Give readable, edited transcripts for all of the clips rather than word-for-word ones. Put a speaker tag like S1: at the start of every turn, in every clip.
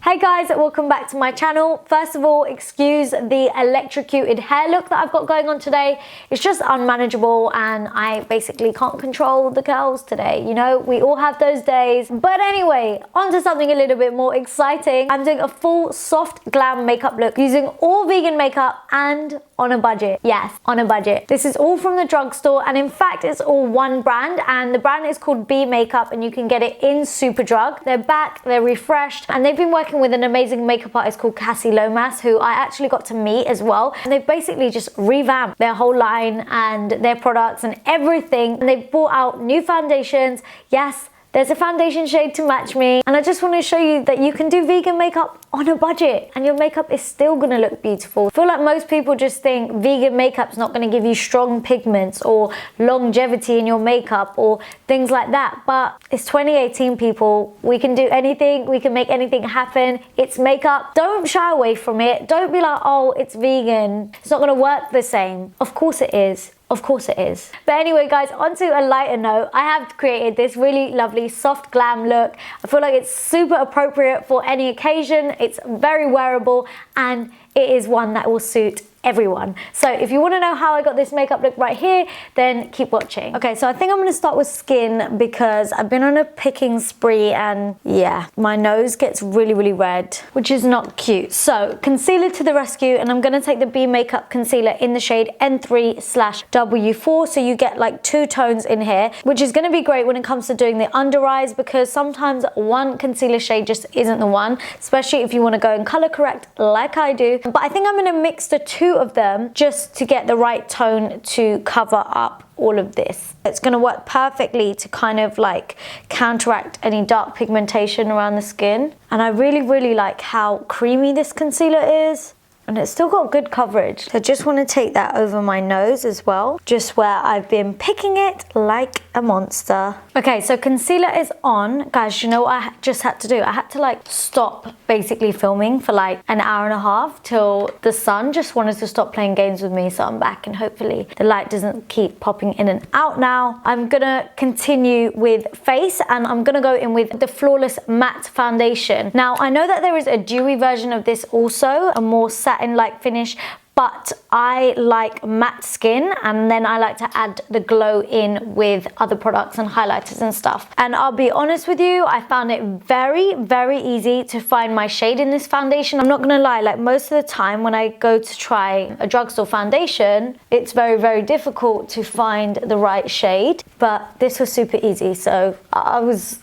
S1: Hey guys, welcome back to my channel. First of all, excuse the electrocuted hair look that I've got going on today. It's just unmanageable and I basically can't control the curls today. You know, we all have those days. But anyway, on to something a little bit more exciting. I'm doing a full soft glam makeup look using all vegan makeup and on a budget. Yes, on a budget. This is all from the drugstore and in fact it's all one brand and the brand is called B Makeup and you can get it in Superdrug. They're back, they're refreshed and they've been working with an amazing makeup artist called Cassie Lomas who I actually got to meet as well. And they've basically just revamped their whole line and their products and everything. And they've brought out new foundations. Yes, there's a foundation shade to match me. And I just want to show you that you can do vegan makeup on a budget and your makeup is still going to look beautiful. I feel like most people just think vegan makeup's not going to give you strong pigments or longevity in your makeup or things like that. But it's 2018, people. We can do anything. We can make anything happen. It's makeup. Don't shy away from it. Don't be like, oh, it's vegan. It's not going to work the same. Of course it is. Of course it is. But anyway guys, onto a lighter note, I have created this really lovely soft glam look. I feel like it's super appropriate for any occasion. It's very wearable and it is one that will suit everyone. So if you want to know how I got this makeup look right here, then keep watching. Okay, so I think I'm going to start with skin because I've been on a picking spree and yeah, my nose gets really red, which is not cute. So concealer to the rescue, and I'm going to take the B Makeup concealer in the shade N3/W4, so you get like 2 tones in here, which is going to be great when it comes to doing the under eyes because sometimes one concealer shade just isn't the one, especially if you want to go and color correct like I do. But I think I'm going to mix the two of them just to get the right tone to cover up all of this. It's going to work perfectly to kind of like counteract any dark pigmentation around the skin. And I really like how creamy this concealer is. And it's still got good coverage. So I just want to take that over my nose as well, just where I've been picking it like a monster. Okay, so concealer is on. Guys, you know what I just had to do? I had to like stop basically filming for like an hour and a half till the sun just wanted to stop playing games with me. So I'm back and hopefully the light doesn't keep popping in and out now. I'm gonna continue with face and I'm gonna go in with the Flawless Matte Foundation. Now, I know that there is a dewy version of this also, a more satin-like finish, but I like matte skin and then I like to add the glow in with other products and highlighters and stuff. And I'll be honest with you, I found it very easy to find my shade in this foundation. I'm not gonna lie, like most of the time when I go to try a drugstore foundation, it's very difficult to find the right shade, but this was super easy. So I was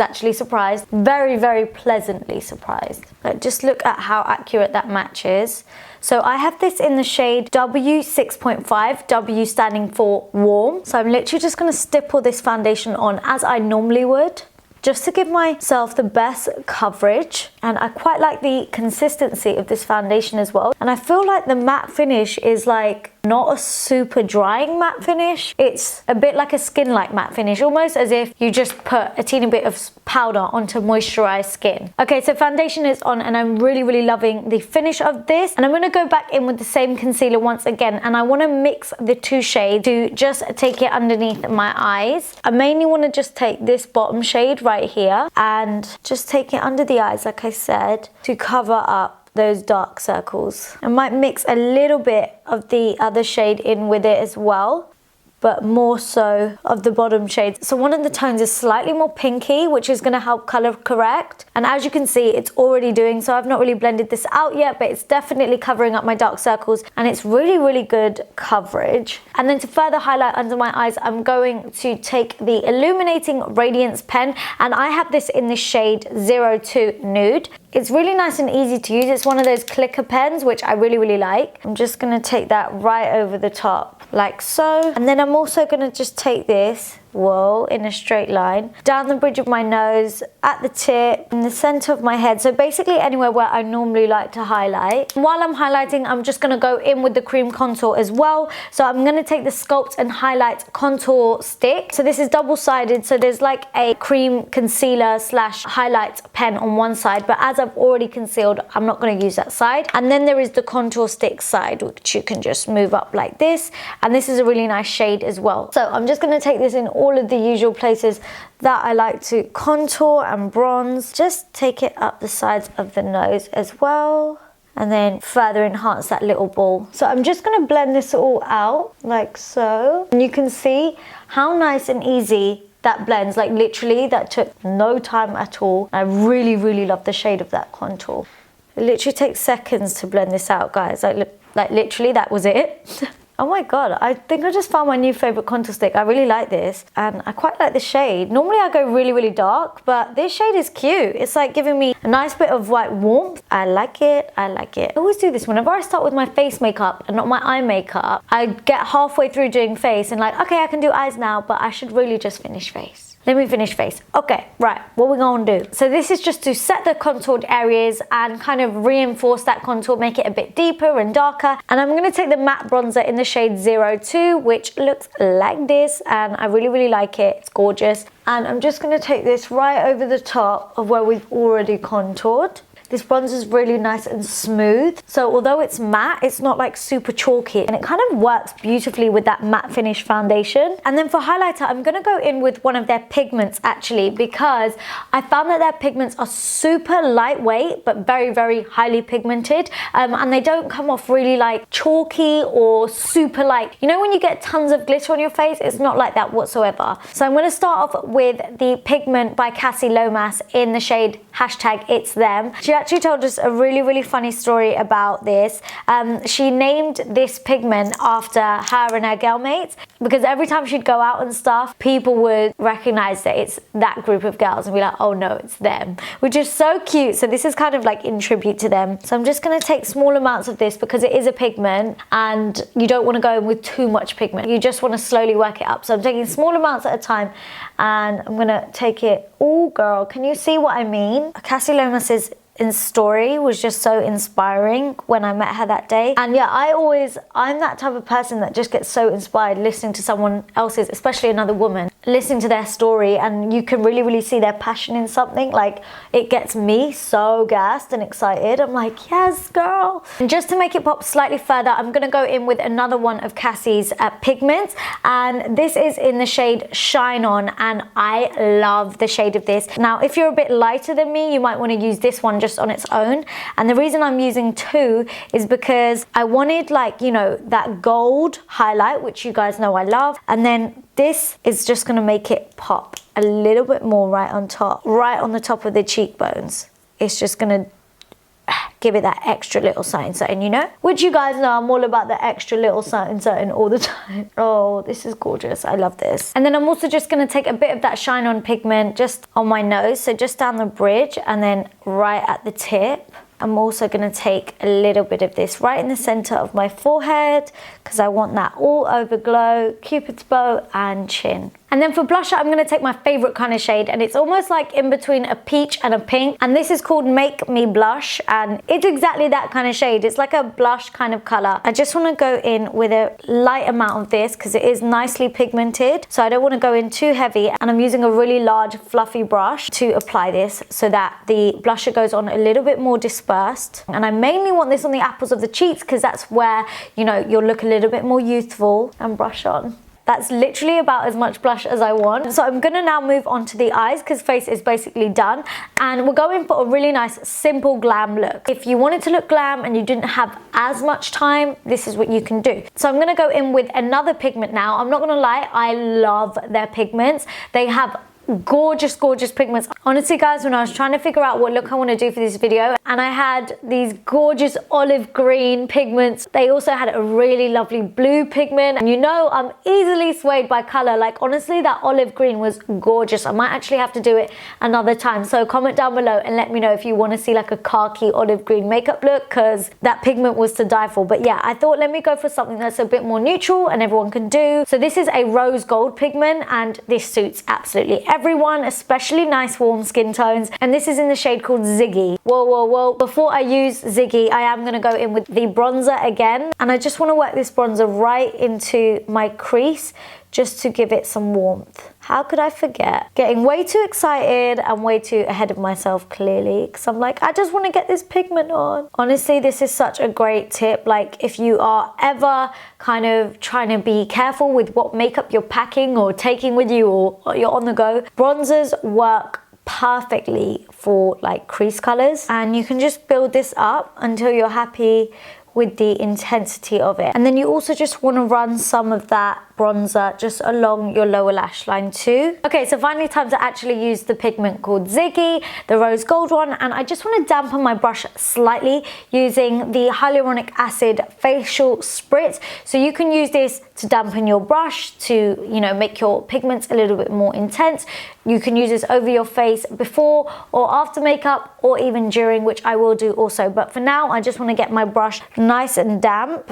S1: actually surprised, very pleasantly surprised. Like, just look at how accurate that match is. So I have this in the shade W6.5, W standing for warm. So I'm literally just going to stipple this foundation on as I normally would, just to give myself the best coverage. And I quite like the consistency of this foundation as well. And I feel like the matte finish is like not a super drying matte finish. It's a bit like a skin-like matte finish, almost as if you just put a teeny bit of powder onto moisturized skin. Okay, so foundation is on and I'm really loving the finish of this. And I'm going to go back in with the same concealer once again and I want to mix the 2 shades to just take it underneath my eyes. I mainly want to just take this bottom shade right here and just take it under the eyes, like I said, to cover up those dark circles. I might mix a little bit of the other shade in with it as well, but more so of the bottom shades. So one of the tones is slightly more pinky, which is going to help color correct. And as you can see, it's already doing so. I've not really blended this out yet, but it's definitely covering up my dark circles and it's really good coverage. And then to further highlight under my eyes, I'm going to take the Illuminating Radiance pen and I have this in the shade 02 Nude. It's really nice and easy to use. It's one of those clicker pens, which I really like. I'm just going to take that right over the top, like so. And then I'm also going to just take this, in a straight line, down the bridge of my nose, at the tip, in the center of my head. So basically anywhere where I normally like to highlight. While I'm highlighting, I'm just going to go in with the cream contour as well. So I'm going to take the Sculpt and Highlight Contour Stick. So this is double-sided. So there's like a cream concealer / highlight pen on one side. But as I've already concealed, I'm not going to use that side. And then there is the contour stick side, which you can just move up like this. And this is a really nice shade as well. So I'm just going to take this in all all of the usual places that I like to contour and bronze. Just take it up the sides of the nose as well, and then further enhance that little ball. So I'm just gonna blend this all out like so. And you can see how nice and easy that blends. Like literally that took no time at all. I really, really love the shade of that contour. It literally takes seconds to blend this out, guys. Like literally that was it. Oh my god, I think I just found my new favorite contour stick. I really like this and I quite like the shade. Normally I go really, really dark, but this shade is cute. It's like giving me a nice bit of like warmth. I like it, I like it. I always do this whenever I start with my face makeup and not my eye makeup. I get halfway through doing face and like, okay, I can do eyes now, but I should really just finish face. Let me finish face. Okay, right, what we're gonna do. So this is just to set the contoured areas and kind of reinforce that contour, make it a bit deeper and darker. And I'm gonna take the matte bronzer in the shade 02, which looks like this, and I really, really like it. It's gorgeous. And I'm just gonna take this right over the top of where we've already contoured. This bronzer is really nice and smooth. So although it's matte, it's not like super chalky, and it kind of works beautifully with that matte finish foundation. And then for highlighter, I'm gonna go in with one of their pigments actually, because I found that their pigments are super lightweight, but very, very highly pigmented. And they don't come off really like chalky or super like, you know when you get tons of glitter on your face? It's not like that whatsoever. So I'm gonna start off with the pigment by Cassie Lomas in the shade #itsThem. She actually told us a really, really funny story about this. She named this pigment after her and her girl mates, because every time she'd go out and stuff, people would recognize that it's that group of girls and be like, oh no, it's them, which is so cute. So this is kind of like in tribute to them. So I'm just gonna take small amounts of this because it is a pigment and you don't wanna go in with too much pigment. You just wanna slowly work it up. So I'm taking small amounts at a time and I'm gonna take it. Oh girl, can you see what I mean? Cassie Lomas's story was just so inspiring when I met her that day. And yeah, I'm that type of person that just gets so inspired listening to someone else's, especially another woman, listening to their story, and you can really, really see their passion in something. Like it gets me so gassed and excited. I'm like, yes, girl. And just to make it pop slightly further, I'm gonna go in with another one of Cassie's pigments, and this is in the shade Shine On, and I love the shade of this. Now, if you're a bit lighter than me, you might wanna use this one just on its own. And the reason I'm using two is because I wanted like, you know, that gold highlight, which you guys know I love. And then this is just gonna make it pop a little bit more right on top, right on the top of the cheekbones. It's just gonna give it that extra little something, you know? Which you guys know I'm all about the extra little something all the time. Oh, this is gorgeous. I love this. And then I'm also just gonna take a bit of that Shine On pigment just on my nose, so just down the bridge and then right at the tip. I'm also gonna take a little bit of this right in the center of my forehead because I want that all over glow, Cupid's bow and chin. And then for blusher, I'm gonna take my favorite kind of shade, and it's almost like in between a peach and a pink, and this is called Make Me Blush, and it's exactly that kind of shade. It's like a blush kind of color. I just wanna go in with a light amount of this because it is nicely pigmented, so I don't wanna go in too heavy, and I'm using a really large fluffy brush to apply this so that the blusher goes on a little bit more dispersed. And I mainly want this on the apples of the cheeks because that's where, you know, you'll look a little bit more youthful, and brush on. That's literally about as much blush as I want. So I'm gonna now move on to the eyes because face is basically done. And we're going for a really nice, simple glam look. If you wanted to look glam and you didn't have as much time, this is what you can do. So I'm gonna go in with another pigment now. I'm not gonna lie, I love their pigments. They have gorgeous, gorgeous pigments. Honestly guys, when I was trying to figure out what look I want to do for this video, and I had these gorgeous olive green pigments, they also had a really lovely blue pigment, and you know I'm easily swayed by color. Like honestly, that olive green was gorgeous. I might actually have to do it another time, so comment down below and let me know if you want to see like a khaki olive green makeup look, because that pigment was to die for. But yeah, I thought let me go for something that's a bit more neutral and everyone can do. So this is a rose gold pigment, and this suits absolutely everyone, especially nice warm skin tones, and this is in the shade called Ziggy. Whoa, whoa, whoa. Before I use Ziggy, I am going to go in with the bronzer again, and I just want to work this bronzer right into my crease just to give it some warmth. How could I forget? Getting way too excited and way too ahead of myself, clearly, because I'm like, I just want to get this pigment on. Honestly, this is such a great tip. Like, if you are ever kind of trying to be careful with what makeup you're packing or taking with you, or you're on the go, bronzers work perfectly for like crease colors, and you can just build this up until you're happy with the intensity of it. And then you also just want to run some of that bronzer just along your lower lash line too. Okay, so finally time to actually use the pigment called Ziggy, the rose gold one, and I just want to dampen my brush slightly using the hyaluronic acid facial spritz. So you can use this to dampen your brush to, you know, make your pigments a little bit more intense. You can use this over your face before or after makeup, or even during, which I will do also. But for now, I just want to get my brush nice and damp.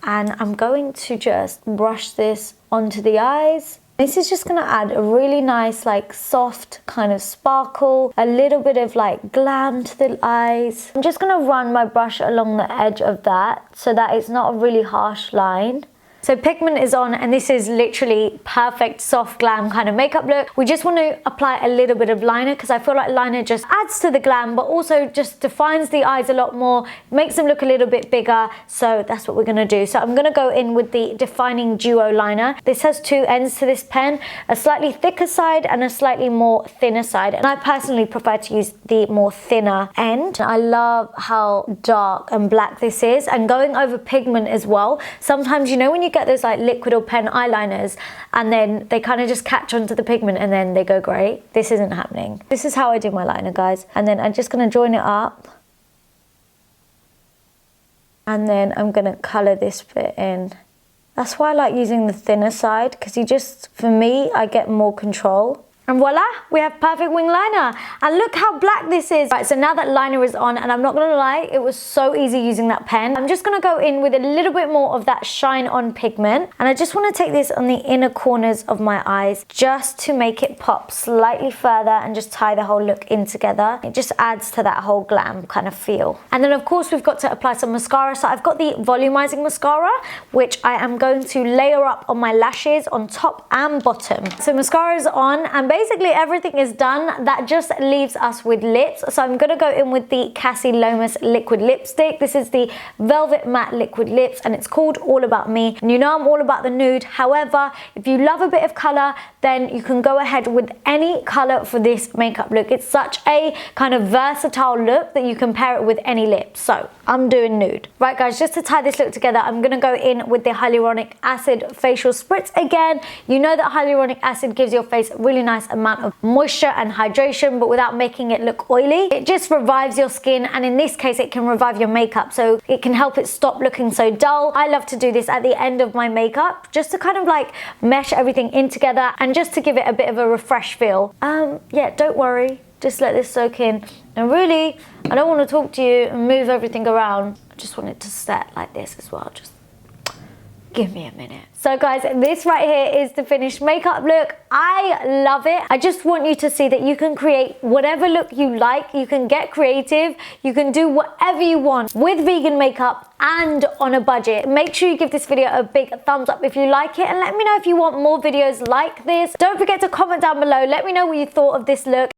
S1: And I'm going to just brush this onto the eyes. This is just gonna add a really nice, like, soft kind of sparkle, a little bit of like glam to the eyes. I'm just gonna run my brush along the edge of that so that it's not a really harsh line. So pigment is on, and this is literally perfect soft glam kind of makeup look. We just want to apply a little bit of liner because I feel like liner just adds to the glam, but also just defines the eyes a lot more, makes them look a little bit bigger. So that's what we're going to do. So I'm going to go in with the defining duo liner. This has two ends to this pen, a slightly thicker side and a slightly more thinner side. And I personally prefer to use the more thinner end. I love how dark and black this is, and going over pigment as well. Sometimes, you know, when you get those like liquid or pen eyeliners and then they kind of just catch onto the pigment and then they go grey. This isn't happening. This is how I do my liner, guys. And then I'm just going to join it up. And then I'm going to colour this bit in. That's why I like using the thinner side, because you just, for me, I get more control. And voila, we have perfect wing liner. And look how black this is. Right, so now that liner is on, and I'm not gonna lie, it was so easy using that pen. I'm just gonna go in with a little bit more of that shine on pigment. And I just wanna take this on the inner corners of my eyes just to make it pop slightly further and just tie the whole look in together. It just adds to that whole glam kind of feel. And then of course, we've got to apply some mascara. So I've got the Volumising Mascara, which I am going to layer up on my lashes on top and bottom. So mascara is on, and basically everything is done. That just leaves us with lips. So I'm gonna go in with the Cassie Lomas liquid lipstick. This is the Velvet Matte Liquid Lips, and it's called All About Me. And you know I'm all about the nude. However, if you love a bit of color, then you can go ahead with any color for this makeup look. It's such a kind of versatile look that you can pair it with any lip. So I'm doing nude. Right guys, just to tie this look together, I'm gonna go in with the Hyaluronic Acid Facial Spritz again. You know that hyaluronic acid gives your face a really nice amount of moisture and hydration, but without making it look oily. It just revives your skin, and in this case, it can revive your makeup, so it can help it stop looking so dull. I love to do this at the end of my makeup, just to kind of like mesh everything in together and just to give it a bit of a refresh feel. Yeah, don't worry. Just let this soak in. And really, I don't want to talk to you and move everything around. I just want it to set like this as well. Just give me a minute. So guys, this right here is the finished makeup look. I love it. I just want you to see that you can create whatever look you like. You can get creative. You can do whatever you want with vegan makeup and on a budget. Make sure you give this video a big thumbs up if you like it, and let me know if you want more videos like this. Don't forget to comment down below. Let me know what you thought of this look,